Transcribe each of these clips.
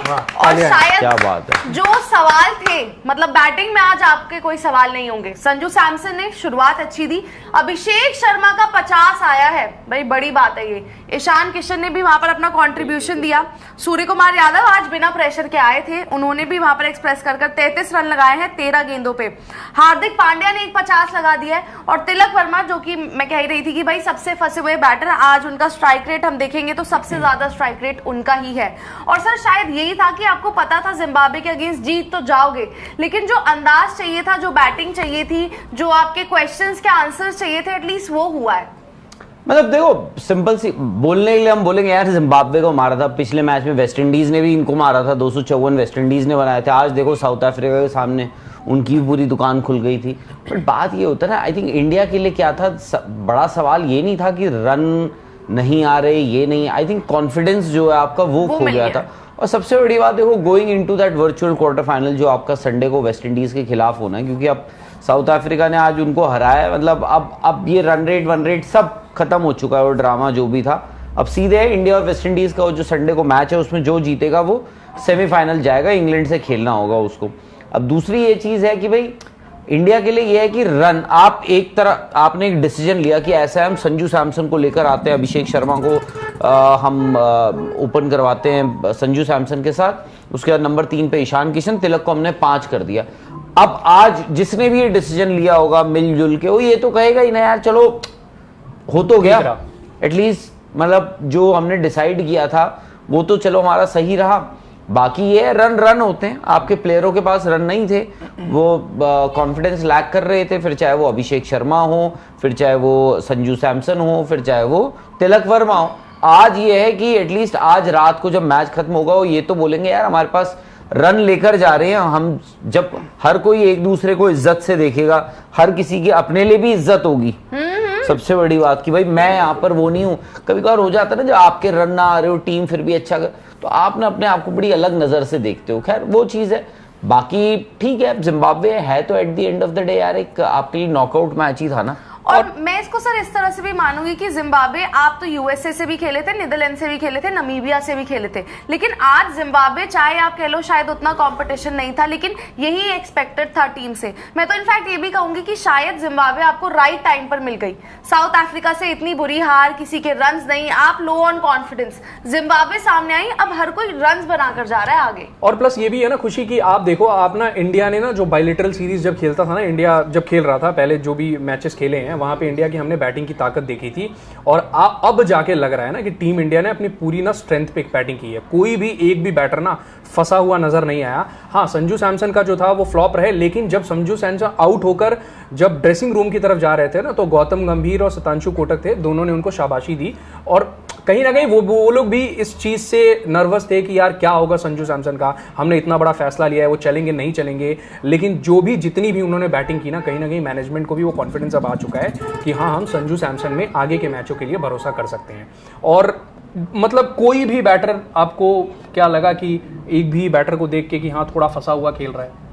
और शायद क्या बात है, जो सवाल थे, मतलब बैटिंग में आज आपके कोई सवाल नहीं होंगे। संजू सैमसन ने शुरुआत अच्छी दी, अभिषेक शर्मा का 50 आया है, भाई बड़ी बात है ये। ईशान किशन ने भी वहां पर अपना कंट्रीब्यूशन दिया। सूर्य कुमार यादव आज बिना प्रेशर के आए थे, उन्होंने भी वहां पर एक्सप्रेस कर 33 रन लगाए हैं 13 गेंदों पे। हार्दिक पांड्या ने एक 50 लगा दिया है, और तिलक वर्मा, जो कि मैं कह रही थी कि भाई सबसे फंसे हुए बैटर, आज उनका स्ट्राइक रेट हम देखेंगे तो सबसे ज्यादा स्ट्राइक रेट उनका ही है। और सर शायद यही था कि आपको पता था जिम्बाब्वे के अगेंस्ट जीत तो जाओगे, लेकिन जो अंदाज चाहिए था, जो बैटिंग चाहिए थी, जो आपके क्वेश्चंस के आंसर्स चाहिए थे, एटलीस्ट वो हुआ है। मतलब देखो, सिंपल सी बोलने के लिए हम बोलेंगे यार जिम्बाब्वे को मारा था, पिछले मैच में वेस्ट इंडीज ने भी इनको मारा था, 254 वेस्ट इंडीज ने बनाए थे। आज देखो साउथ अफ्रीका के सामने उनकी पूरी दुकान खुल गई थी। बट बात ये होता है ना, आई थिंक इंडिया के लिए क्या था, बड़ा सवाल ये नहीं था कि रन नहीं आ रहे, ये नहीं, आई थिंक कॉन्फिडेंस जो है आपका वो खो गया था। और सबसे बड़ी बात देखो, going into that virtual quarter final जो आपका संडे को वेस्ट इंडीज के खिलाफ होना है, क्योंकि अब साउथ अफ्रीका ने आज उनको हराया, मतलब अब ये रन रेट सब खत्म हो चुका है, वो ड्रामा जो भी था। अब सीधे इंडिया और वेस्ट इंडीज का जो संडे को मैच है, उसमें जो जीतेगा वो सेमीफाइनल जाएगा, इंग्लैंड से खेलना होगा उसको। अब दूसरी ये चीज है कि भाई इंडिया के लिए ये है कि रन, आप एक तरह आपने एक डिसीजन लिया कि ऐसा है, हम संजू सैमसन को लेकर आते हैं, अभिषेक शर्मा को हम ओपन करवाते हैं संजू सैमसन के साथ, उसके बाद नंबर 3 पे ईशान किशन, तिलक को हमने 5 कर दिया। अब आज जिसने भी ये डिसीजन लिया होगा मिलजुल के, वो ये तो कहेगा ही ना यार चलो हो तो गया, एटलीस्ट मतलब जो हमने डिसाइड किया था वो तो चलो हमारा सही रहा। बाकी ये रन होते हैं, आपके प्लेयरों के पास रन नहीं थे, वो कॉन्फिडेंस लैक कर रहे थे, फिर चाहे वो अभिषेक शर्मा हो, फिर चाहे वो संजू सैमसन हो, फिर चाहे वो तिलक वर्मा हो। आज ये है कि एटलीस्ट आज रात को जब मैच खत्म होगा वो ये तो बोलेंगे यार हमारे पास रन लेकर जा रहे हैं हम। जब हर कोई एक दूसरे को इज्जत से देखेगा, हर किसी की अपने लिए भी इज्जत होगी। सबसे बड़ी बात कि भाई मैं यहाँ पर वो नहीं हूँ, कभी कभार हो जाता है ना जब आपके रन ना आ रहे हो, टीम फिर भी अच्छा कर, तो आप ना अपने आप को बड़ी अलग नजर से देखते हो। खैर वो चीज है, बाकी ठीक है। जिम्बाब्वे है तो at the end of the day यार एक आपके लिए नॉकआउट मैच ही था ना। और मैं इसको सर इस तरह से भी मानूंगी कि जिम्बाब्वे, आप तो यूएसए से भी खेले थे, नीदरलैंड से भी खेले थे, नमीबिया से भी खेले थे, लेकिन आज जिम्बाब्वे, चाहे आप कह लो शायद उतना कंपटीशन नहीं था, लेकिन यही एक्सपेक्टेड था टीम से। मैं तो इनफैक्ट ये भी कहूंगी कि शायद जिम्बाब्वे आपको राइट टाइम पर मिल गई। साउथ अफ्रीका से इतनी बुरी हार, किसी के रन्स नहीं, आप लो ऑन कॉन्फिडेंस, जिम्बाब्वे सामने आई, अब हर कोई रन्स बनाकर जा रहा है आगे। और प्लस ये भी है ना खुशी की, आप देखो आप ना इंडिया ने ना जो बायलैटरल सीरीज जब खेलता था ना, इंडिया जब खेल रहा था पहले जो भी मैचेस खेले हैं वहां पे इंडिया की हमने बैटिंग की ताकत देखी थी, और अब जाके लग रहा है ना कि टीम इंडिया ने अपनी पूरी ना स्ट्रेंथ पे बैटिंग की है। कोई भी एक भी बैटर ना फंसा हुआ नजर नहीं आया। हाँ, संजू सैमसन का जो था वो फ्लॉप रहे, लेकिन जब संजू सैमसन आउट होकर जब ड्रेसिंग रूम की तरफ जा रहे थे ना, तो गौतम गंभीर और शतांशु कोटक थे, दोनों ने उनको शाबाशी दी। और कहीं ना कहीं वो लोग भी इस चीज से नर्वस थे कि यार क्या होगा संजू सैमसन का, हमने इतना बड़ा फैसला लिया है, वो चलेंगे नहीं चलेंगे। लेकिन जो भी जितनी भी उन्होंने बैटिंग की ना, कहीं ना कहीं मैनेजमेंट को भी वो कॉन्फिडेंस अब आ चुका है कि हाँ हम संजू सैमसन में आगे के मैचों के लिए भरोसा कर सकते हैं। और मतलब कोई भी बैटर, आपको क्या लगा कि एक भी बैटर को देख के कि हाँ थोड़ा फंसा हुआ खेल रहा है?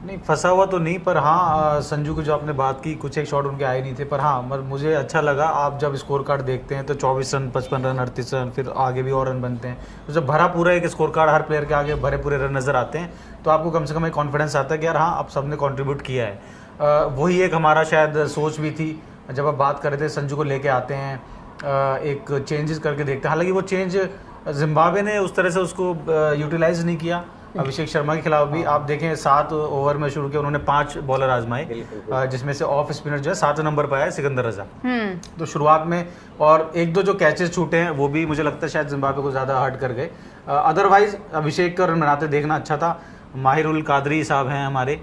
नहीं, फंसा हुआ तो नहीं, पर हाँ संजू की जो आपने बात की, कुछ एक शॉट उनके आए नहीं थे, पर हाँ मुझे अच्छा लगा। आप जब स्कोर कार्ड देखते हैं तो 24 रन, 55 रन, 38 रन, फिर आगे भी और रन बनते हैं, तो जब भरा पूरा एक स्कोर कार्ड हर प्लेयर के आगे भरे पूरे रन नजर आते हैं, तो आपको कम से कम एक कॉन्फिडेंस आता है कि यार हाँ अब सबने कॉन्ट्रीब्यूट किया है। वही एक हमारा शायद सोच भी थी जब आप बात कर रहे थे संजू को लेके आते हैं, एक चेंजेस करके देखते हैं। हालांकि वो चेंज जिम्बाब्वे ने उस तरह से उसको यूटिलाइज नहीं किया। अभिषेक शर्मा के खिलाफ भी आप देखें 7 ओवर में शुरू किया उन्होंने, 5 बॉलर आजमाए, जिसमें से ऑफ स्पिनर जो है 7 नंबर पर आया सिकंदर रजा। तो शुरुआत में और 1-2 जो कैचेस छूटे हैं वो भी मुझे लगता है शायद जिम्बाब्वे को ज्यादा हर्ट कर गए। अदरवाइज अभिषेक का रन बनाते देखना अच्छा था। माहिर उल कादरी साहब हैं हमारे,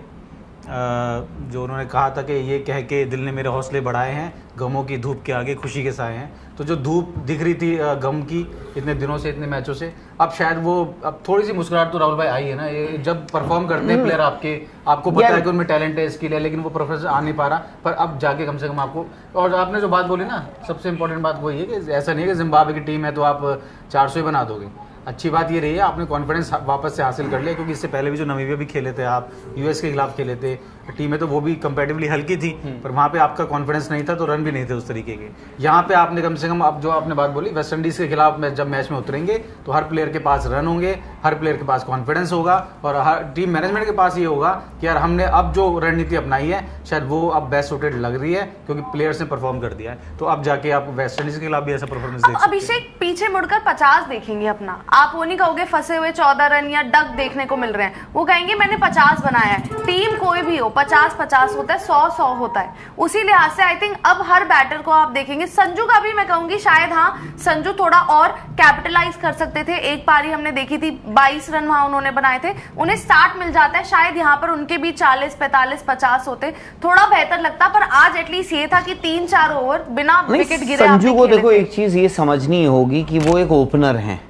जो उन्होंने कहा था कि ये कह के दिल ने मेरे हौसले बढ़ाए हैं, गमों की धूप के आगे खुशी के साए हैं। तो जो धूप दिख रही थी गम की इतने दिनों से, इतने मैचों से, अब शायद वो अब थोड़ी सी मुस्कुराहट तो राहुल भाई आई है ना। ये जब परफॉर्म करते हैं प्लेयर आपको पता है कि उनमें टैलेंट है, स्किल है, लेकिन वो प्रोफेसर आ नहीं पा रहा, पर अब जाके कम से कम आपको। और आपने जो बात बोली ना, सबसे इंपॉर्टेंट बात वही है कि ऐसा नहीं है कि जिम्बाब्वे की टीम है तो आप 400 ही बना दोगे। अच्छी बात ये रही है आपने कॉन्फिडेंस वापस से हासिल कर लिया, क्योंकि इससे पहले भी जो नमीबिया भी खेले थे आप, यूएस के खिलाफ खेले थे, टीम है तो वो भी कंपैरेटिवली हल्की थी, पर वहाँ पे आपका कॉन्फिडेंस नहीं था तो रन भी नहीं थे उस तरीके के। यहाँ पे आपने कम से कम, अब जो आपने बात बोली वेस्ट इंडीज के खिलाफ जब मैच में उतरेंगे तो हर प्लेयर के पास रन होंगे, हर प्लेयर के पास कॉन्फिडेंस होगा और हर टीम मैनेजमेंट के पास ये होगा कि यार हमने अब जो रणनीति अपनाई है शायद वो अब बेस्ट सूटेड लग रही है क्योंकि प्लेयर्स ने परफॉर्म कर दिया है, तो अब जाके आप वेस्ट इंडीज के खिलाफ भी ऐसा परफॉर्मेंस देख सकते हैं। अभिषेक पीछे मुड़कर 50 देखेंगे अपना, आप वो नहीं कहोगे फंसे हुए 14 रन या डक देखने को मिल रहे हैं, वो कहेंगे मैंने 50 बनाया है। टीम कोई भी हो 50-50 होता है, 100-100 होता है। उसी लिहाज से आई थिंक अब हर बैटर को आप देखेंगे। संजू का भी मैं कहूंगी शायद, हाँ संजू थोड़ा और कैपिटलाइज कर सकते थे। एक पारी हमने देखी थी 22 रन वहां उन्होंने बनाए थे, उन्हें स्टार्ट मिल जाता है, शायद यहाँ पर उनके भी 40-45-50 होते थोड़ा बेहतर लगता, पर आज एटलीस्ट ये था कि 3-4 ओवर बिना विकेट गिरे संजू को देखो एक चीज ये समझनी होगी कि वो एक ओपनर हैं,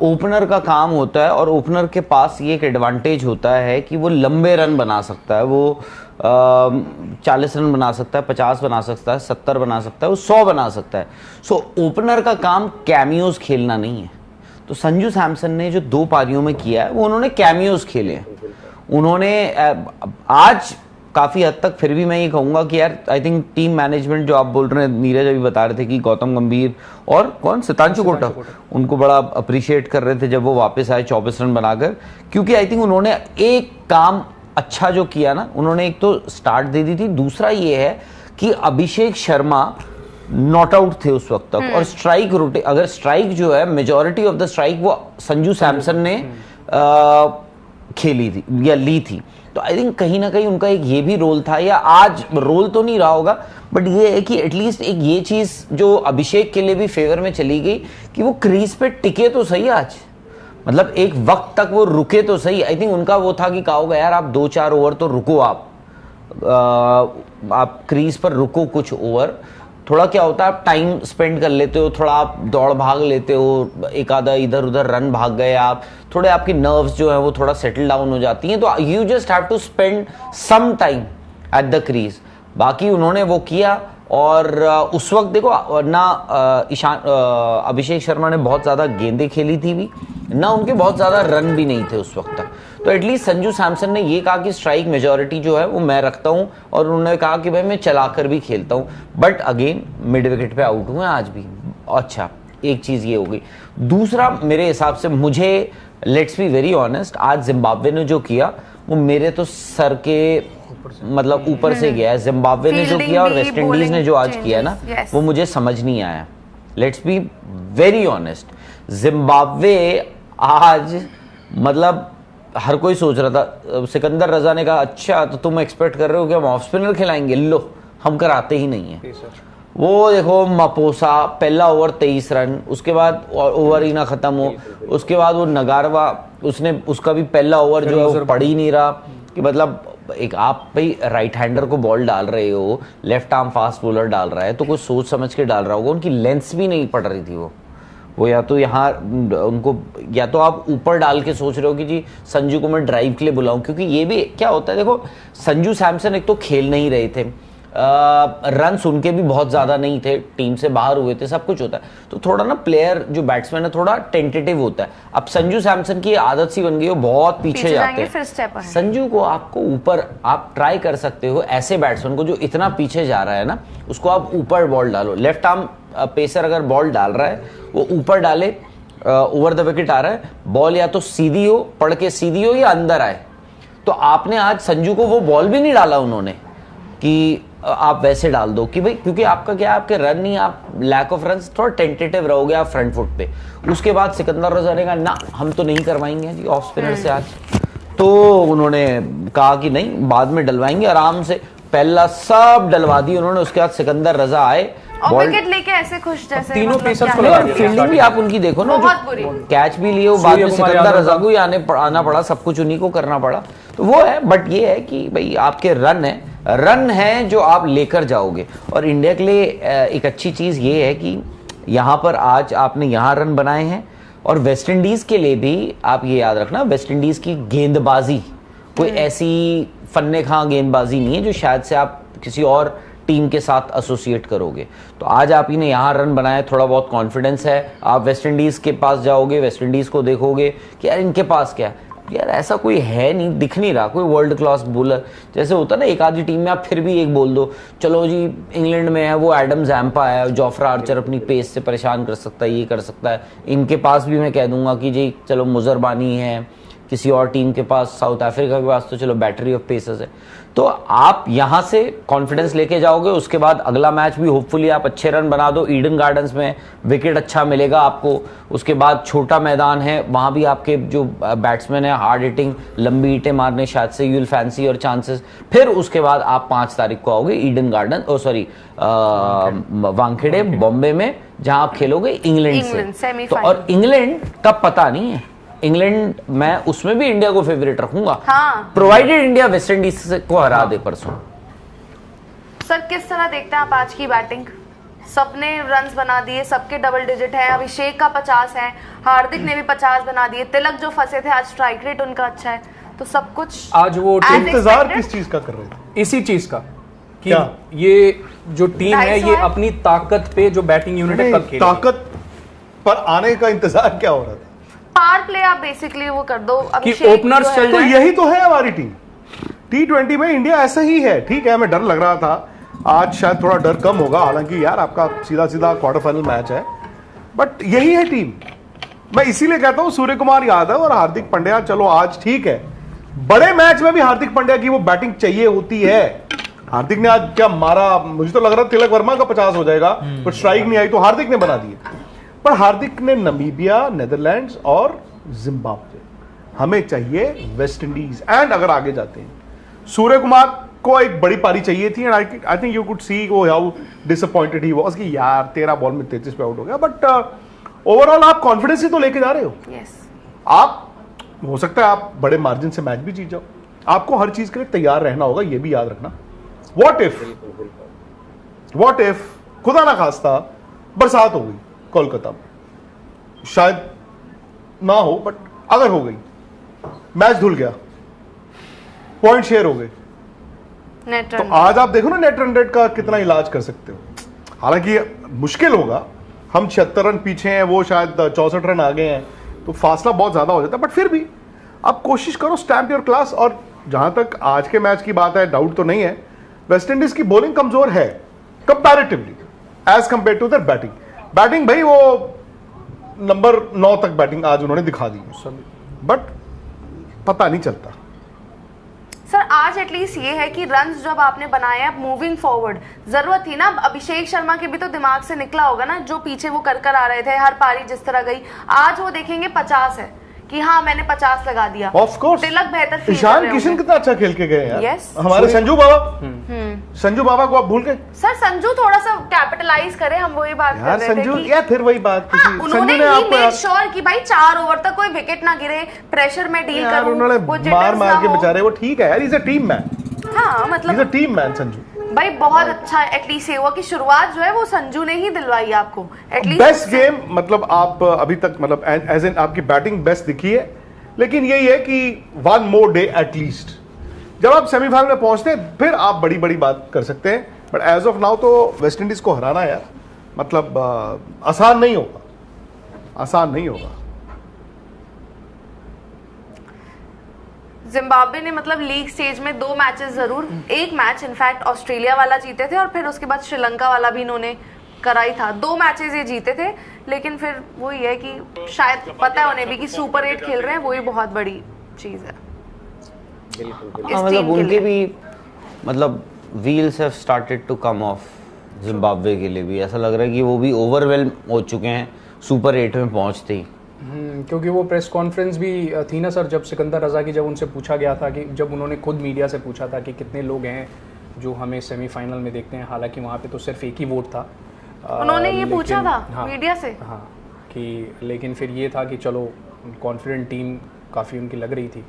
ओपनर का काम होता है और ओपनर के पास ये एक एडवांटेज होता है कि वो लंबे रन बना सकता है, वो 40 रन बना सकता है, 50 बना सकता है, 70 बना सकता है, वो 100 बना सकता है। सो ओपनर का काम कैमियोज खेलना नहीं है। तो संजू सैमसन ने जो 2 पारियों में किया है वो उन्होंने कैमियोज खेले हैं। उन्होंने आज काफी हद तक फिर भी मैं ये कहूंगा कि यार आई थिंक टीम मैनेजमेंट जो आप बोल रहे हैं, नीरज अभी बता रहे थे कि गौतम गंभीर और कौन सितांशु कोटा उनको बड़ा अप्रिशिएट कर रहे थे जब वो वापस आए 24 रन बनाकर, क्योंकि आई थिंक उन्होंने एक काम अच्छा जो किया ना, उन्होंने एक तो स्टार्ट दे दी थी, दूसरा ये है कि अभिषेक शर्मा नॉट आउट थे उस वक्त तक और स्ट्राइक रोटे, अगर स्ट्राइक जो है मेजॉरिटी ऑफ द स्ट्राइक वो संजू सैमसन ने खेली थी या ली थी। तो आई थिंक कहीं ना कहीं उनका एक ये भी रोल था, या आज रोल तो नहीं रहा होगा, बट ये है कि एटलीस्ट एक ये चीज जो अभिषेक के लिए भी फेवर में चली गई कि वो क्रीज पे टिके तो सही आज, मतलब एक वक्त तक वो रुके तो सही। आई थिंक उनका वो था कि कहा होगा यार आप 2-4 ओवर तो रुको, आप क्रीज पर रुको कुछ ओवर, थोड़ा क्या होता है आप टाइम स्पेंड कर लेते हो, थोड़ा आप दौड़ भाग लेते हो, एक आधा इधर उधर रन भाग गए आप, थोड़े आपकी नर्व्स जो है वो थोड़ा सेटल डाउन हो जाती हैं, तो you just have to spend some time at the crease. बाकी उन्होंने वो किया और उस वक्त देखो ना अभिषेक शर्मा ने बहुत ज्यादा गेंदें खेली थी भी ना, उनके बहुत ज्यादा रन भी नहीं थे उस वक्त तक। तो एटलीस्ट संजू सैमसन ने ये कहा कि स्ट्राइक मेजॉरिटी जो है वो मैं रखता हूं और उन्होंने कहा कि भाई मैं चलाकर भी खेलता हूं, बट अगेन मिड विकेट पे आउट हुए आज भी। अच्छा, एक चीज ये हो गई। दूसरा मेरे हिसाब से, मुझे लेट्स बी वेरी ऑनेस्ट, आज जिम्बाब्वे ने जो किया वो मेरे तो सर के मतलब ऊपर से गया है। जिम्बाब्वे ने जो किया और वेस्ट इंडीज ने जो आज किया ना, वो मुझे समझ नहीं आया। Let's be very honest, Zimbabwe आज मतलब हर कोई सोच रहा था, सिकंदर रजा ने कहा अच्छा तो तुम एक्सपेक्ट कर रहे हो कि हम ऑफ स्पिनर खिलाएंगे, लो हम कराते ही नहीं है। वो देखो मपोसा पहला ओवर 23 रन, उसके बाद ओवर ही ना खत्म हो, उसके बाद वो नगारवा उसका भी पहला ओवर जो है वो पड़ ही नहीं रहा। कि मतलब एक आप भाई राइट हैंडर को बॉल डाल रहे हो, लेफ्ट आर्म फास्ट बॉलर डाल रहा है तो कुछ सोच समझ के डाल रहा होगा। उनकी लेंथ भी नहीं पड़ रही थी वो या तो यहाँ उनको, या तो आप ऊपर डाल के सोच रहे हो कि जी संजू को मैं ड्राइव के लिए बुलाऊं, क्योंकि ये भी क्या होता है देखो, संजू सैमसन एक तो खेल नहीं रहे थे, रन्स उनके भी बहुत ज्यादा नहीं थे, टीम से बाहर हुए थे, सब कुछ होता है, तो थोड़ा ना प्लेयर जो बैट्समैन है थोड़ा टेंटेटिव होता है। अब संजू सैमसन की आदत सी बन गई, वो बहुत पीछे जाते हैं। संजू को आपको ऊपर, आप ट्राई कर सकते हो ऐसे बैट्समैन को जो इतना पीछे जा रहा है ना, उसको आप ऊपर बॉल डालो। लेफ्ट आर्म पेसर अगर बॉल डाल रहा है वो ऊपर डाले, ओवर द विकेट आ रहा है, बॉल या तो सीधी हो, पड़ के सीधी हो या अंदर आए। तो आपने आज संजू को वो बॉल भी नहीं डाला उन्होंने कि आप वैसे डाल दो कि भाई, क्योंकि आपका क्या, आपके रन नहीं, आप लैक ऑफ रन, थोड़ा टेंटेटिव रहोगे आप फ्रंट फुट पे। उसके बाद सिकंदर रजा ने कहा ना हम तो नहीं करवाएंगे जी ऑफ स्पिनर से आज, तो उन्होंने कहा कि नहीं बाद में डलवाएंगे आराम से, पहला सब डलवा दी उन्होंने। उसके बाद सिकंदर रजा आए और विकेट लेके ऐसे खुश जैसे तीनों पेसर्स को मतलब लगा फील्डिंग भी आप उनकी देखो ना, जो कैच भी लिए वो बाद में सिकंदर रजा को ही आना पड़ा, सब कुछ उन्हीं को करना पड़ा। तो वो है, बट ये है कि भाई आपके रन है जो आप लेकर जाओगे। और इंडिया के लिए एक अच्छी चीज ये है कि यहाँ पर आज आपने यहाँ रन बनाए हैं, और वेस्ट इंडीज के लिए भी आप ये याद रखना, वेस्ट इंडीज की गेंदबाजी कोई ऐसी फन्ने खां गेंदबाजी नहीं है जो शायद से आप किसी और टीम के साथ एसोसिएट करोगे। तो आज आप ही ने यहाँ रन बनाए, थोड़ा बहुत कॉन्फिडेंस है। आप वेस्ट इंडीज के पास जाओगे, वेस्ट इंडीज को देखोगे कि यार इनके पास क्या है, यार ऐसा कोई है नहीं, दिख नहीं रहा कोई वर्ल्ड क्लास बॉलर। जैसे होता ना एक आधी टीम में आप फिर भी एक बोल दो, चलो जी इंग्लैंड में है वो एडम जैम्पा है, जोफ्रा आर्चर अपनी पेस से परेशान कर सकता है, ये कर सकता है। इनके पास भी मैं कह दूंगा कि जी चलो मुजरबानी है, किसी और टीम के पास, साउथ अफ्रीका के पास तो चलो बैटरी ऑफ पेसर्स है। तो आप यहाँ से कॉन्फिडेंस लेके जाओगे, उसके बाद अगला मैच भी होपफुली आप अच्छे रन बना दो। ईडन गार्डन्स में विकेट अच्छा मिलेगा आपको, उसके बाद छोटा मैदान है, वहाँ भी आपके जो बैट्समैन है हार्ड हिटिंग लंबी ईंटें मारने, शायद से you will fancy your chances. फिर उसके बाद आप 5 तारीख को आओगे ईडन गार्डन वानखेड़े बॉम्बे में, जहाँ आप खेलोगे इंग्लैंड से। तो और इंग्लैंड का पता नहीं है, इंग्लैंड मैं उसमें भी इंडिया को फेवरेट रखूंगा, प्रोवाइडेड इंडिया वेस्ट इंडीज को हरा दे परसों। सर किस तरह देखते हैं आप आज की बैटिंग? सबने रन्स बना दिए, सबके डबल डिजिट है, अभिषेक का 50 है, हार्दिक ने भी 50 बना दिए, तिलक जो फंसे थे आज स्ट्राइक रेट उनका अच्छा है, तो सब कुछ आज वो इंतजार किस चीज का कर रहे थे? इसी चीज का कि ये जो टीम है ये अपनी ताकत पे जो बैटिंग यूनिट है कब खेलेगी, ताकत पर आने का इंतजार क्या हो रहा था? पावर प्ले आप बेसिकली वो कर दो, कि ओपनर्स चल तो यही तो है हमारी टीम। T20 में इंडिया ऐसा ही है। ठीक है, हमें डर लग रहा था, आज शायद थोड़ा डर कम होगा, हालांकि यार आपका सीधा सीधा क्वार्टर फाइनल मैच है, बट यही है टीम। मैं इसीलिए कहता हूं सूर्य कुमार यादव और हार्दिक पांड्या, चलो आज ठीक है, बड़े मैच में भी हार्दिक पांड्या की वो बैटिंग चाहिए होती है। हार्दिक ने आज क्या मारा, मुझे तो लग रहा तिलक वर्मा का 50 हो जाएगा, पर स्ट्राइक नहीं आई तो हार्दिक ने बना दिए। पर हार्दिक ने नमीबिया, नेदरलैंड्स और जिम्बाब्वे, हमें चाहिए वेस्ट इंडीज। एंड अगर आगे जाते हैं, सूर्य कुमार को एक बड़ी पारी चाहिए थी, and I think you could see वो हाउ डिसअपॉइंटेड ही वाज कि यार 13 बॉल में 33 पे आउट हो गया। बट ओवरऑल आप कॉन्फिडेंस ही तो लेके जा रहे हो। आप हो सकता है आप बड़े मार्जिन से मैच भी जीत जाओ, आपको हर चीज के लिए तैयार रहना होगा, ये भी याद रखना। व्हाट इफ खुदा ना खास्ता बरसात हो गई कोलकाता में, शायद ना हो बट अगर हो गई, मैच धुल गया, पॉइंट शेयर हो गए, तो आज आप देखो ना नेट रन रेट का कितना इलाज कर सकते हो। हालांकि मुश्किल होगा, हम 76 रन पीछे हैं, वो शायद 64 रन आगे हैं, तो फासला बहुत ज्यादा हो जाता है। बट फिर भी आप कोशिश करो, स्टैम्प योर क्लास। और जहां तक आज के मैच की बात है, डाउट तो नहीं है, वेस्ट इंडीज की बॉलिंग कमजोर है comparatively as compare to their batting. Batting भाई वो नंबर 9 तक बैटिंग आज उन्होंने दिखा दी, बट पता नहीं चलता। सर आज एटलीस्ट ये है कि रन्स जब आपने बनाए हैं, मूविंग फॉरवर्ड जरूरत थी ना। अभिषेक शर्मा के भी तो दिमाग से निकला होगा ना, जो पीछे वो कर आ रहे थे, हर पारी जिस तरह गई, आज वो देखेंगे 50 है कि हाँ मैंने 50 लगा दिया। ऑफ कोर्स तिलक बेहतर फील ईशान किशन कितना अच्छा खेल के गए यार। Yes. हमारे संजू बाबा को आप भूल गए? सर संजू थोड़ा सा कैपिटलाइज करे, हम वही बात कर रहे संजू थे कि या फिर वही बात, हाँ, उन्होंने ही मेक श्योर कि भाई 4 ओवर तक कोई विकेट ना गिरे, प्रेशर में डील करूं, उन्होंने मार के बेचारे, वो ठीक है यार, इज अ टीम मैन। हाँ मतलब is a team man Sanju भाई, बहुत अच्छा एटलीस्ट ये हुआ कि शुरुआत जो है वो संजू ने ही दिलवाई आपको एटलीस्ट बेस्ट गेम। मतलब आप अभी तक मतलब एज एन आपकी बैटिंग बेस्ट दिखी है, लेकिन यही है कि 1 मोर डे एटलीस्ट, जब आप सेमीफाइनल में पहुंचते हैं फिर आप बड़ी बड़ी बात कर सकते हैं। बट एज ऑफ नाउ तो वेस्ट इंडीज को हराना यार मतलब आसान नहीं होगा, आसान नहीं होगा। जिम्बाब्वे ने मतलब लीग स्टेज में 2 मैचेस जरूर, एक मैच इनफैक्ट ऑस्ट्रेलिया वाला जीते थे और फिर उसके बाद श्रीलंका वाला भी इन्होंने कराई था। 2 मैचेस ये जीते थे, लेकिन फिर वही है कि शायद पता है उन्हें भी कि सुपर 8 खेल रहे हैं, वही बहुत बड़ी चीज है। मतलब उनके भी मतलब wheels have started to come off. Zimbabwe के लिए भी ऐसा लग रहा है कि वो भी ओवरवेल्म हो चुके हैं सुपर 8 में पहुंचते ही। क्योंकि वो प्रेस कॉन्फ्रेंस भी थी ना सर, जब सिकंदर रजा की जब उनसे पूछा गया था कि जब उन्होंने खुद मीडिया से पूछा था कि कितने लोग हैं जो हमें सेमीफाइनल में देखते हैं, हालांकि वहाँ पे तो सिर्फ एक ही वोट था, उन्होंने ये पूछा था हाँ, मीडिया से हाँ कि लेकिन फिर ये था कि चलो कॉन्फिडेंट टीम काफ़ी उनकी लग रही थी।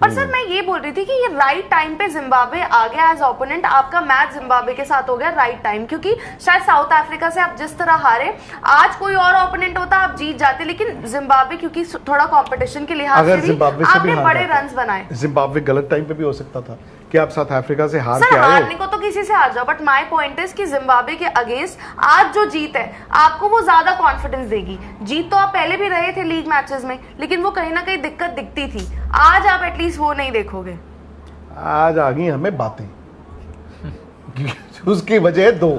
पर सर मैं ये बोल रही थी कि ये राइट टाइम पे जिम्बाब्वे आ गया एज ओपोनेंट, आपका मैच जिम्बाब्वे के साथ हो गया राइट टाइम, क्योंकि शायद साउथ अफ्रीका से आप जिस तरह हारे, आज कोई और ओपोनेंट होता आप जीत जाते, लेकिन जिम्बाब्वे क्योंकि थोड़ा कंपटीशन के लिहाज से भी आपने बड़े रन्स बनाए। जिम्बाब्वे गलत टाइम पे भी हो सकता था, कि आप साउथ अफ्रीका से हार सर के आए हारने हो। को तो किसी से हार जाओ, बट माय पॉइंट इज कि जिम्बाब्वे के अगेंस्ट आज जो जीत है आपको वो ज्यादा कॉन्फिडेंस देगी। जीत तो आप पहले भी रहे थे लीग मैचेस में, लेकिन वो कहीं ना कहीं दिक्कत दिखती थी। आज आप एटलीस्ट वो नहीं देखोगे। आज आ गई हमें बातें उसकी वजह दो,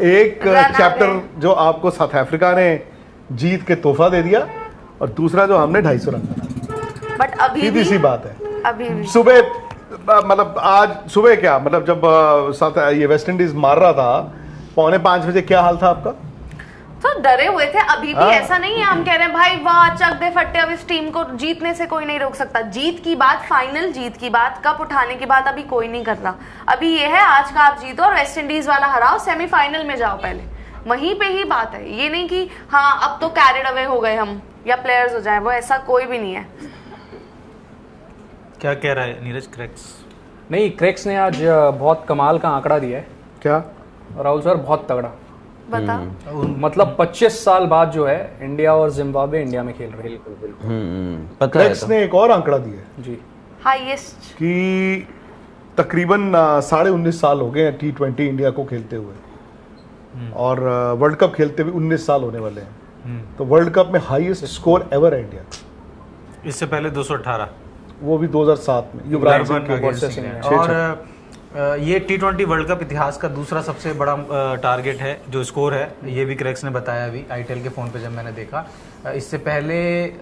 एक रन आ चैप्टर गए। जो आपको साउथ अफ्रीका ने जीत के तोहफा दे दिया, और दूसरा जो हमने 250 रन बनाया। बट अभी सीधी सी भी बात है। अभी भी सुबह मतलब आज सुबह क्या मतलब जब साउथ ये वेस्ट इंडीज मार रहा था 4:45 बजे, क्या हाल था आपका? तो डरे हुए थे। अभी भी हाँ। ऐसा नहीं है हम कह रहे हैं भाई वाह चक दे फट्टे, अब इस टीम को जीतने से कोई नहीं रोक सकता। जीत की बात, फाइनल जीत की बात, कप उठाने की बात अभी कोई नहीं कर रहा। अभी ये है आज का आप जीतो और वेस्ट इंडीज वाला हराओ, सेमीफाइनल में जाओ, पहले वहीं पे ही बात है। ये नहीं कि हाँ अब तो कैरिड अवे हो गए हम या प्लेयर्स हो जाए, वो ऐसा कोई भी नहीं है। क्या कह रहा है नीरज क्रैक्स? नहीं, क्रेक्स ने आज बहुत कमाल का आंकड़ा दिया है क्या? राहुल सर, बहुत तगड़ा। बता। मतलब 25 साल बाद जो है इंडिया और जिम्बाब्वे इंडिया में खेल रहे हैं। पता है क्रेक्स तो। ने एक और आंकड़ा दिया है जी, हाईएस्ट कि तकरीबन 19.5 साल हो गए हैं T20 इंडिया को खेलते हुए, और वर्ल्ड कप खेलते हुए 19 साल होने वाले हैं। तो वर्ल्ड कप में हाईएस्ट स्कोर एवर है इंडिया, इससे पहले 218 वो भी 2007 में युवराज सिंह के वर्सेस वर्सेस इंग्लैंड। छह और ये T20 वर्ल्ड कप इतिहास का दूसरा सबसे बड़ा टारगेट है जो स्कोर है। ये भी क्रैक्स ने बताया अभी आईटेल के फोन पे जब मैंने देखा। इससे पहले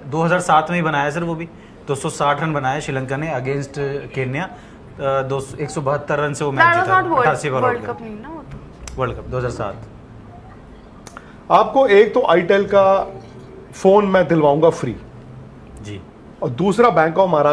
2007 में ही बनाया सर, वो भी 260 रन बनाए श्रीलंका ने अगेंस्ट केन्या। 172 रन से वो मैच जीता, 88 ओवर वर्ल्ड कप नहीं ना वो तो। World cup 2007। आपको एक तो आईटेल का फोन मैं दिलवाऊंगा फ्री, जी। और दूसरा बैंक ऑफ महाराष्ट्र